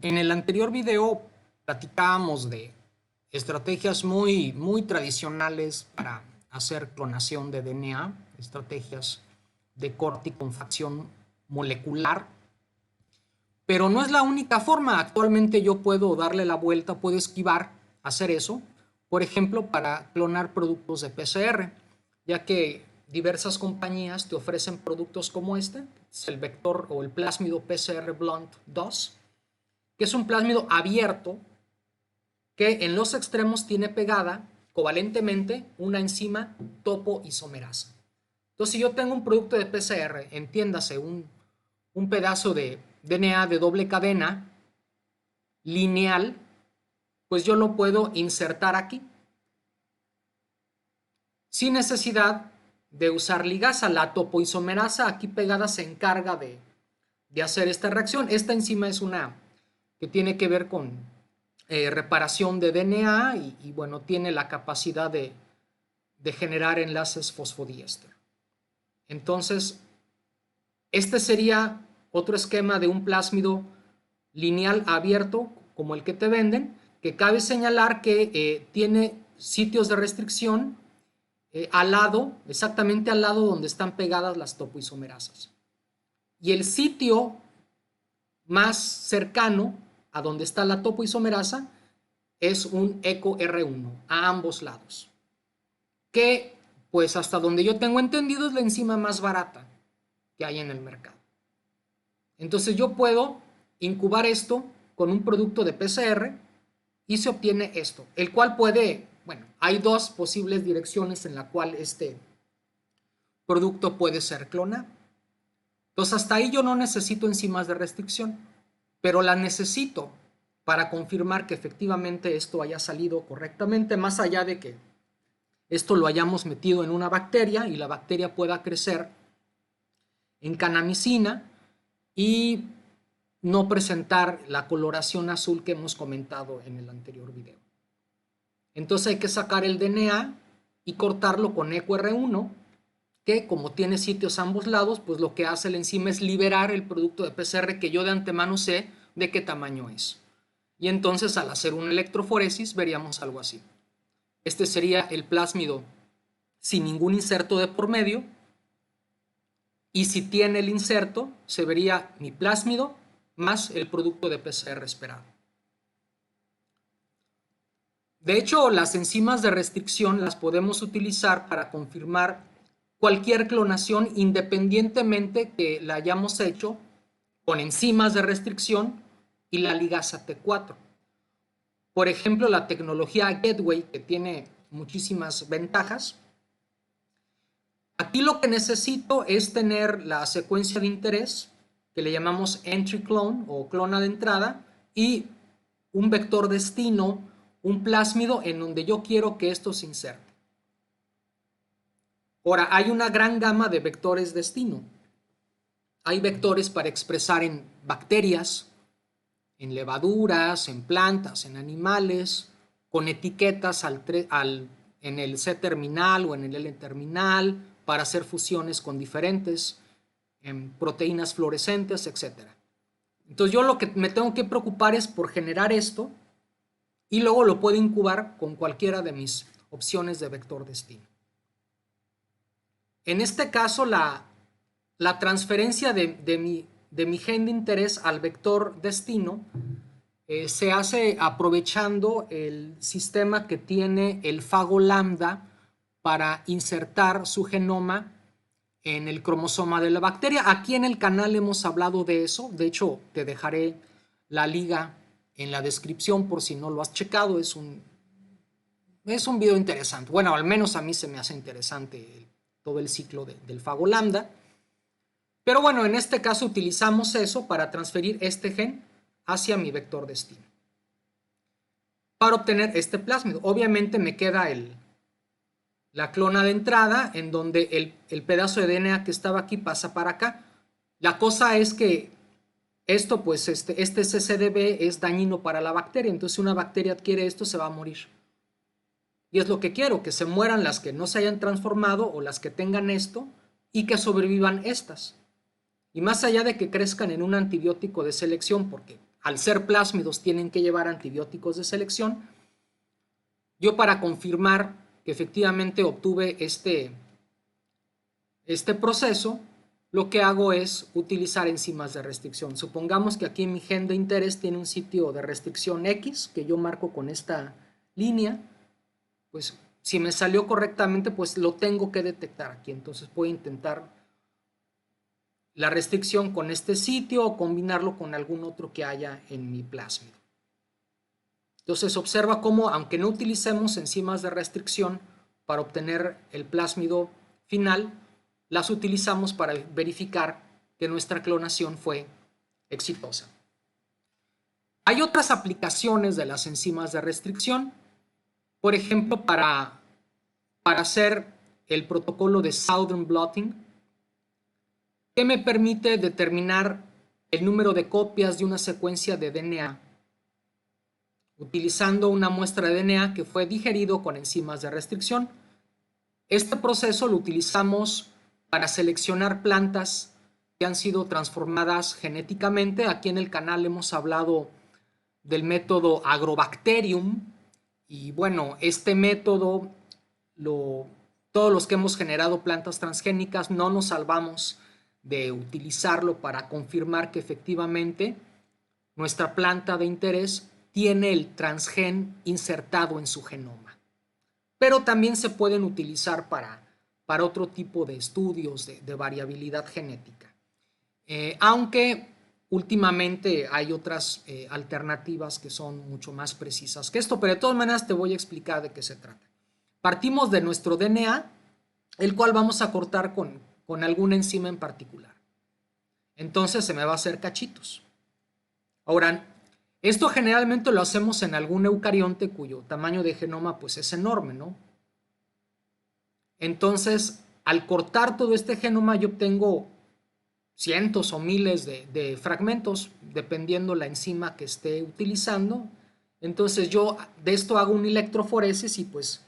En el anterior video platicábamos de estrategias muy tradicionales para hacer clonación de DNA, estrategias de corte y confección molecular, pero no es la única forma. Actualmente yo puedo darle la vuelta, puedo esquivar hacer eso, por ejemplo, para clonar productos de PCR, ya que diversas compañías te ofrecen productos como este, es el vector o el plásmido PCR Blunt 2, que es un plásmido abierto que en los extremos tiene pegada covalentemente una enzima topoisomerasa. Entonces, si yo tengo un producto de PCR, entiéndase, un pedazo de DNA de doble cadena lineal, pues yo lo puedo insertar aquí sin necesidad de usar ligasa. La topoisomerasa aquí pegada se encarga de hacer esta reacción. Esta enzima es una que tiene que ver con reparación de DNA y bueno, tiene la capacidad de generar enlaces fosfodiéster. Entonces, este sería otro esquema de un plásmido lineal abierto como el que te venden, que cabe señalar que tiene sitios de restricción al lado, exactamente al lado donde están pegadas las topoisomerasas. Y el sitio más cercano a donde está la topoisomerasa es un eco R1 a ambos lados, que pues hasta donde yo tengo entendido es la enzima más barata que hay en el mercado. Entonces yo puedo incubar esto con un producto de PCR y se obtiene esto, el cual puede, bueno, hay dos posibles direcciones en la cual este producto puede ser clonado. Entonces hasta ahí yo no necesito enzimas de restricción, pero las necesito para confirmar que efectivamente esto haya salido correctamente, más allá de que esto lo hayamos metido en una bacteria y la bacteria pueda crecer en canamicina y no presentar la coloración azul que hemos comentado en el anterior video. Entonces hay que sacar el DNA y cortarlo con eco R1, que como tiene sitios a ambos lados, pues lo que hace la enzima es liberar el producto de PCR que yo de antemano sé de qué tamaño es. Y entonces al hacer una electroforesis veríamos algo así. Este sería el plásmido sin ningún inserto de por medio, y si tiene el inserto se vería mi plásmido más el producto de PCR esperado. De hecho, las enzimas de restricción las podemos utilizar para confirmar cualquier clonación independientemente que la hayamos hecho con enzimas de restricción y la ligasa T4. Por ejemplo, la tecnología Gateway, que tiene muchísimas ventajas. Aquí lo que necesito es tener la secuencia de interés, que le llamamos entry clone o clona de entrada, y un vector destino, un plásmido en donde yo quiero que esto se inserte. Ahora, hay una gran gama de vectores destino. Hay vectores para expresar en bacterias, en levaduras, en plantas, en animales, con etiquetas en el C terminal o en el L terminal, para hacer fusiones con diferentes proteínas fluorescentes, etc. Entonces yo lo que me tengo que preocupar es por generar esto y luego lo puedo incubar con cualquiera de mis opciones de vector destino. En este caso, la transferencia de mi gen de interés al vector destino se hace aprovechando el sistema que tiene el fago lambda para insertar su genoma en el cromosoma de la bacteria. Aquí en el canal hemos hablado de eso. De hecho, te dejaré la liga en la descripción por si no lo has checado. Es un video interesante. Bueno, al menos a mí se me hace interesante todo el ciclo del fago lambda. Pero bueno, en este caso utilizamos eso para transferir este gen hacia mi vector destino para obtener este plásmido. Obviamente me queda la clona de entrada en donde el pedazo de DNA que estaba aquí pasa para acá. La cosa es que esto, pues este CCDB es dañino para la bacteria, entonces si una bacteria adquiere esto se va a morir. Y es lo que quiero, que se mueran las que no se hayan transformado o las que tengan esto y que sobrevivan estas. Y más allá de que crezcan en un antibiótico de selección, porque al ser plásmidos tienen que llevar antibióticos de selección. Yo, para confirmar que efectivamente obtuve este proceso, lo que hago es utilizar enzimas de restricción. Supongamos que aquí mi gen de interés tiene un sitio de restricción X, que yo marco con esta línea. Pues si me salió correctamente, pues lo tengo que detectar aquí. Entonces voy a intentar la restricción con este sitio o combinarlo con algún otro que haya en mi plásmido. Entonces observa cómo, aunque no utilicemos enzimas de restricción para obtener el plásmido final, las utilizamos para verificar que nuestra clonación fue exitosa. Hay otras aplicaciones de las enzimas de restricción, por ejemplo, para hacer el protocolo de Southern Blotting, que me permite determinar el número de copias de una secuencia de DNA utilizando una muestra de DNA que fue digerido con enzimas de restricción. Este proceso lo utilizamos para seleccionar plantas que han sido transformadas genéticamente. Aquí en el canal hemos hablado del método Agrobacterium, y bueno, este método, todos los que hemos generado plantas transgénicas no nos salvamos de utilizarlo para confirmar que efectivamente nuestra planta de interés tiene el transgen insertado en su genoma. Pero también se pueden utilizar para otro tipo de estudios de variabilidad genética. Aunque últimamente hay otras alternativas que son mucho más precisas que esto, pero de todas maneras te voy a explicar de qué se trata. Partimos de nuestro DNA, el cual vamos a cortar con alguna enzima en particular. Entonces se me va a hacer cachitos. Ahora, esto generalmente lo hacemos en algún eucarionte cuyo tamaño de genoma pues es enorme, ¿no? Entonces, al cortar todo este genoma, yo obtengo cientos o miles de fragmentos, dependiendo la enzima que esté utilizando. Entonces yo de esto hago un electroforesis y pues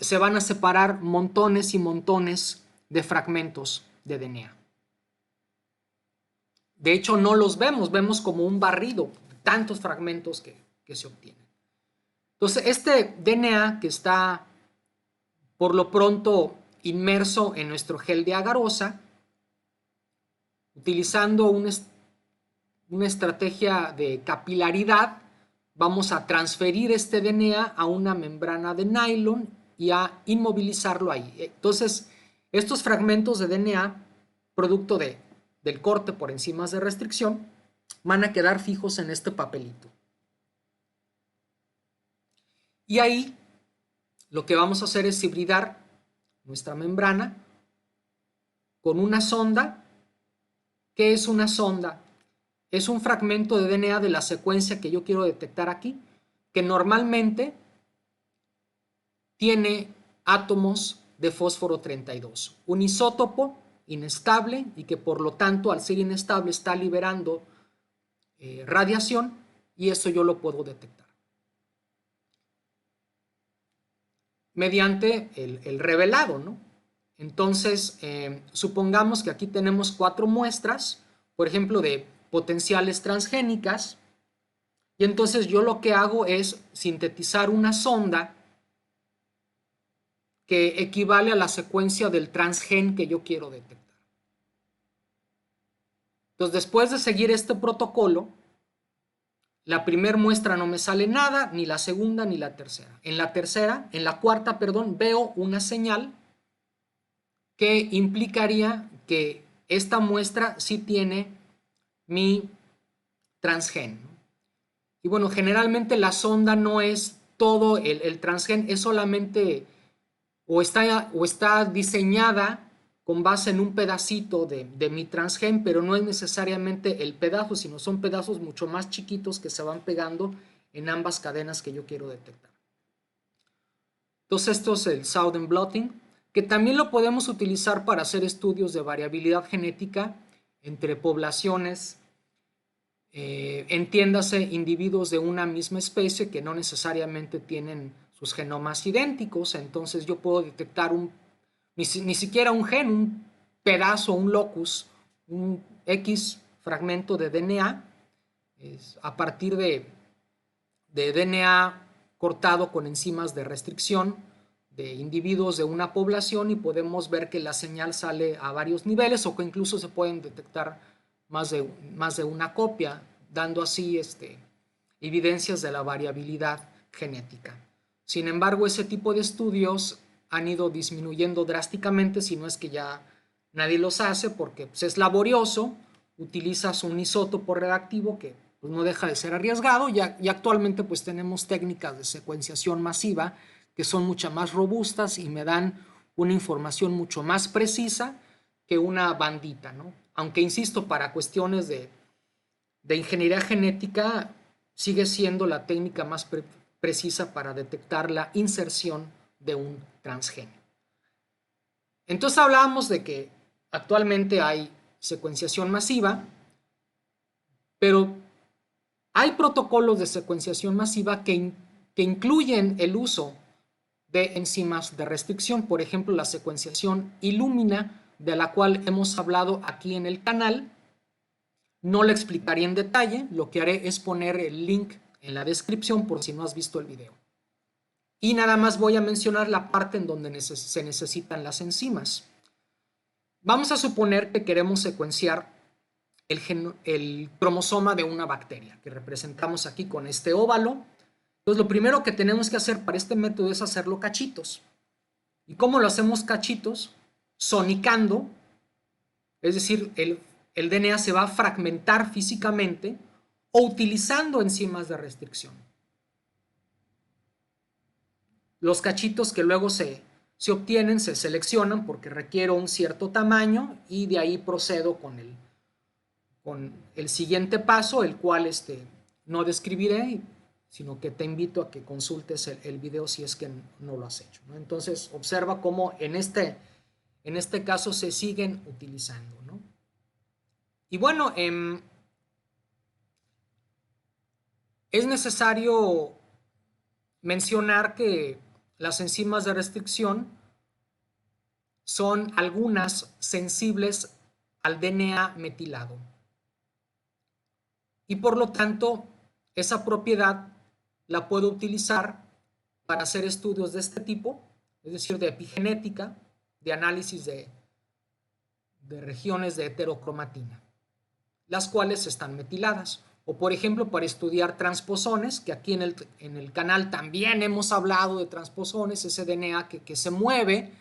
se van a separar montones y montones de fragmentos de DNA. De hecho, no los vemos como un barrido, tantos fragmentos que se obtienen. Entonces, este DNA que está por lo pronto inmerso en nuestro gel de agarosa, utilizando una estrategia de capilaridad, vamos a transferir este DNA a una membrana de nylon y a inmovilizarlo ahí. Entonces, estos fragmentos de DNA, producto del corte por enzimas de restricción, van a quedar fijos en este papelito. Y ahí lo que vamos a hacer es hibridar nuestra membrana con una sonda. ¿Qué es una sonda? Es un fragmento de DNA de la secuencia que yo quiero detectar aquí, que normalmente tiene átomos de fósforo 32, un isótopo inestable y que por lo tanto al ser inestable está liberando radiación, y eso yo lo puedo detectar mediante el revelado, ¿no? Entonces, supongamos que aquí tenemos 4 muestras, por ejemplo, de potenciales transgénicas, y entonces yo lo que hago es sintetizar una sonda que equivale a la secuencia del transgen que yo quiero detectar. Entonces, después de seguir este protocolo, la primera muestra no me sale nada, ni la segunda ni la tercera. En la cuarta, veo una señal que implicaría que esta muestra sí tiene mi transgen. Y bueno, generalmente la sonda no es todo el transgen, es solamente o está diseñada con base en un pedacito de mi transgen, pero no es necesariamente el pedazo, sino son pedazos mucho más chiquitos que se van pegando en ambas cadenas que yo quiero detectar. Entonces esto es el Southern Blotting, que también lo podemos utilizar para hacer estudios de variabilidad genética entre poblaciones, entiéndase individuos de una misma especie que no necesariamente tienen sus genomas idénticos. Entonces yo puedo detectar ni siquiera un gen, un pedazo, un locus, un X fragmento de DNA a partir de DNA cortado con enzimas de restricción de individuos de una población, y podemos ver que la señal sale a varios niveles, o que incluso se pueden detectar más de una copia, dando así evidencias de la variabilidad genética. Sin embargo, ese tipo de estudios han ido disminuyendo drásticamente, si no es que ya nadie los hace, porque pues, es laborioso, utilizas un isótopo reactivo que pues, no deja de ser arriesgado, y actualmente pues tenemos técnicas de secuenciación masiva que son mucho más robustas y me dan una información mucho más precisa que una bandita, ¿no? Aunque insisto, para cuestiones de ingeniería genética sigue siendo la técnica más precisa para detectar la inserción de un transgénero. Entonces hablábamos de que actualmente hay secuenciación masiva, pero hay protocolos de secuenciación masiva que incluyen el uso de enzimas de restricción, por ejemplo la secuenciación Illumina, de la cual hemos hablado aquí en el canal. No lo explicaré en detalle, lo que haré es poner el link en la descripción por si no has visto el video. Y nada más voy a mencionar la parte en donde se necesitan las enzimas. Vamos a suponer que queremos secuenciar el cromosoma de una bacteria, que representamos aquí con este óvalo. Entonces lo primero que tenemos que hacer para este método es hacerlo cachitos. ¿Y cómo lo hacemos cachitos? Sonicando, es decir, el DNA se va a fragmentar físicamente, o utilizando enzimas de restricción. Los cachitos que luego se obtienen, se seleccionan porque requiere un cierto tamaño, y de ahí procedo con el siguiente paso, el cual no describiré, sino que te invito a que consultes el video si es que no lo has hecho, ¿no? Entonces observa cómo en este caso se siguen utilizando, ¿no? Y bueno, es necesario mencionar que las enzimas de restricción son algunas sensibles al DNA metilado, y por lo tanto esa propiedad la puedo utilizar para hacer estudios de este tipo, es decir, de epigenética, de análisis de regiones de heterocromatina, las cuales están metiladas. O por ejemplo, para estudiar transposones, que aquí en el canal también hemos hablado de transposones, ese DNA que se mueve,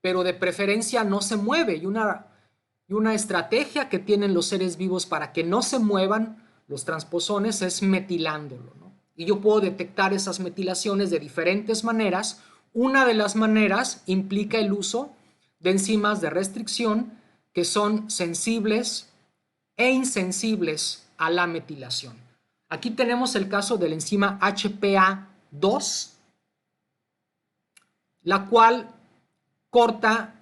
pero de preferencia no se mueve. Y una estrategia que tienen los seres vivos para que no se muevan los transposones es metilándolo, ¿no? Y yo puedo detectar esas metilaciones de diferentes maneras. Una de las maneras implica el uso de enzimas de restricción que son sensibles e insensibles a la metilación. Aquí tenemos el caso de la enzima HPA2, la cual corta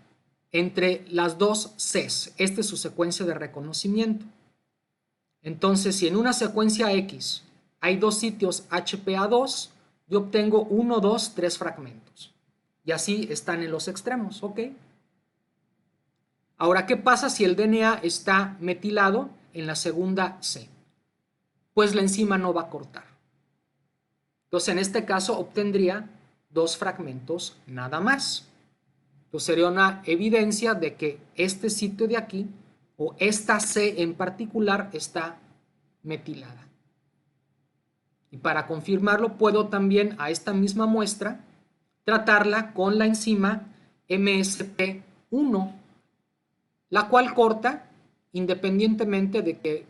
entre las dos Cs. Esta es su secuencia de reconocimiento. Entonces, si en una secuencia X hay dos sitios HPA2, yo obtengo 1, 2, 3 fragmentos. Y así están en los extremos, ¿ok? Ahora, ¿qué pasa si el DNA está metilado en la segunda C? Pues la enzima no va a cortar. Entonces, en este caso obtendría 2 fragmentos nada más. Entonces, sería una evidencia de que este sitio de aquí, o esta C en particular, está metilada. Y para confirmarlo, puedo también a esta misma muestra tratarla con la enzima MSP1, la cual corta independientemente de que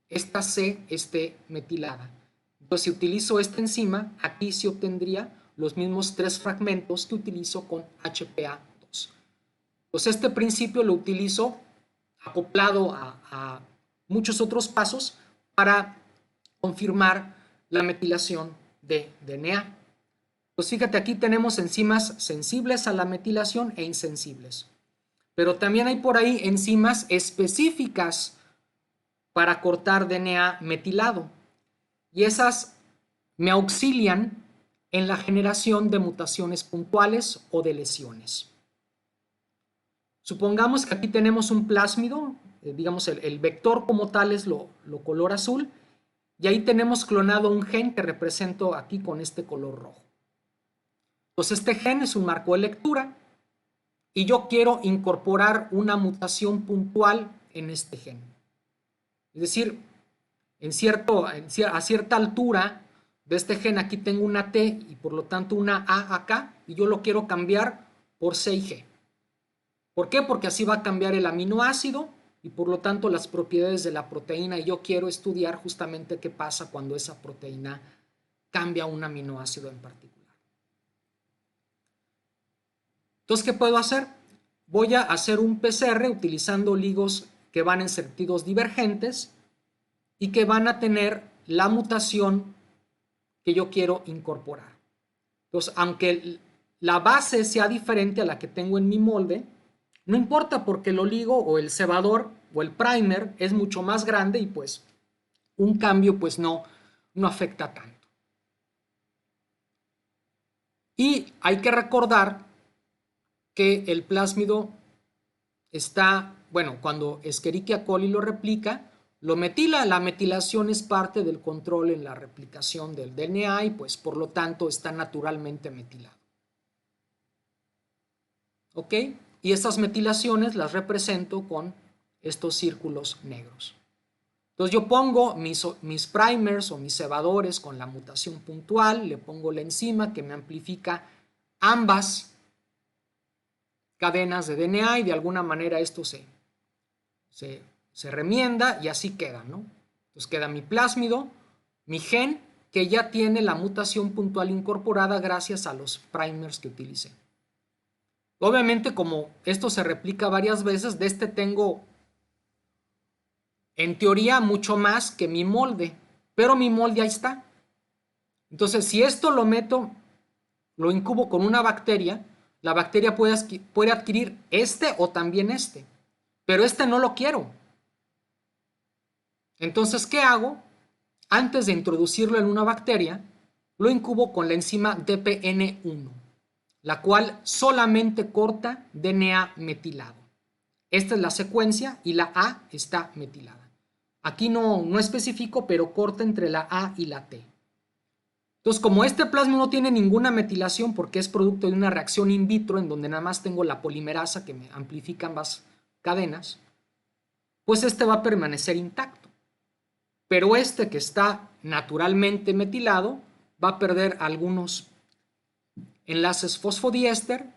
esta C esté metilada. Entonces, si utilizo esta enzima, aquí sí obtendría los mismos 3 fragmentos que utilizo con HPA2. Pues este principio lo utilizo acoplado a muchos otros pasos para confirmar la metilación de DNA. Pues fíjate, aquí tenemos enzimas sensibles a la metilación e insensibles. Pero también hay por ahí enzimas específicas para cortar DNA metilado. Y esas me auxilian en la generación de mutaciones puntuales o de lesiones. Supongamos que aquí tenemos un plásmido, digamos el vector como tal es lo color azul, y ahí tenemos clonado un gen que represento aquí con este color rojo. Entonces este gen es un marco de lectura y yo quiero incorporar una mutación puntual en este gen. Es decir, a cierta altura de este gen aquí tengo una T y por lo tanto una A acá y yo lo quiero cambiar por C y G. ¿Por qué? Porque así va a cambiar el aminoácido y por lo tanto las propiedades de la proteína y yo quiero estudiar justamente qué pasa cuando esa proteína cambia un aminoácido en particular. Entonces, ¿qué puedo hacer? Voy a hacer un PCR utilizando ligos que van en sentidos divergentes y que van a tener la mutación que yo quiero incorporar. Entonces, aunque la base sea diferente a la que tengo en mi molde, no importa porque el oligo o el cebador o el primer es mucho más grande y pues un cambio pues no afecta tanto. Y hay que recordar que el plásmido está, bueno, cuando Escherichia coli lo replica, lo metila. La metilación es parte del control en la replicación del DNA y pues por lo tanto está naturalmente metilado. ¿Ok? Y estas metilaciones las represento con estos círculos negros. Entonces yo pongo mis primers o mis cebadores con la mutación puntual, le pongo la enzima que me amplifica ambas cadenas de DNA y de alguna manera esto se remienda y así queda, ¿no? Entonces queda mi plásmido, mi gen, que ya tiene la mutación puntual incorporada gracias a los primers que utilicé. Obviamente, como esto se replica varias veces, de este tengo, en teoría, mucho más que mi molde, pero mi molde ahí está. Entonces, si esto lo meto, lo incubo con una bacteria, la bacteria puede adquirir este o también este, pero este no lo quiero. Entonces, ¿qué hago? Antes de introducirlo en una bacteria, lo incubo con la enzima DPN1, la cual solamente corta DNA metilado. Esta es la secuencia y la A está metilada. Aquí no especifico, pero corta entre la A y la T. Entonces, como este plasma no tiene ninguna metilación porque es producto de una reacción in vitro en donde nada más tengo la polimerasa que me amplifica ambas cadenas, pues este va a permanecer intacto. Pero este que está naturalmente metilado va a perder algunos enlaces fosfodiéster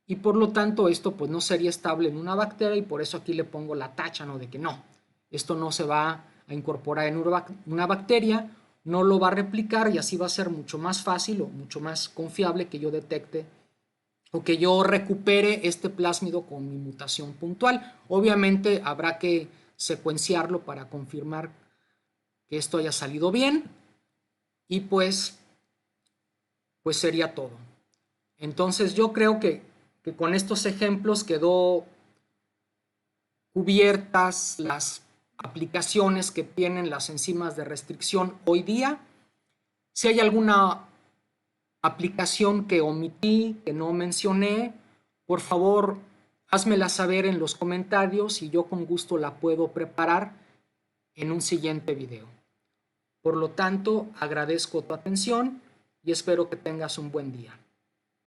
y por lo tanto esto pues no sería estable en una bacteria y por eso aquí le pongo la tacha, ¿no? De que no, esto no se va a incorporar en una bacteria, no lo va a replicar y así va a ser mucho más fácil o mucho más confiable que yo detecte o que yo recupere este plásmido con mi mutación puntual. Obviamente habrá que secuenciarlo para confirmar que esto haya salido bien y pues sería todo. Entonces yo creo que con estos ejemplos quedó cubiertas las aplicaciones que tienen las enzimas de restricción hoy día. Si hay alguna aplicación que omití, que no mencioné, por favor házmela saber en los comentarios y yo con gusto la puedo preparar en un siguiente video. Por lo tanto, agradezco tu atención y espero que tengas un buen día.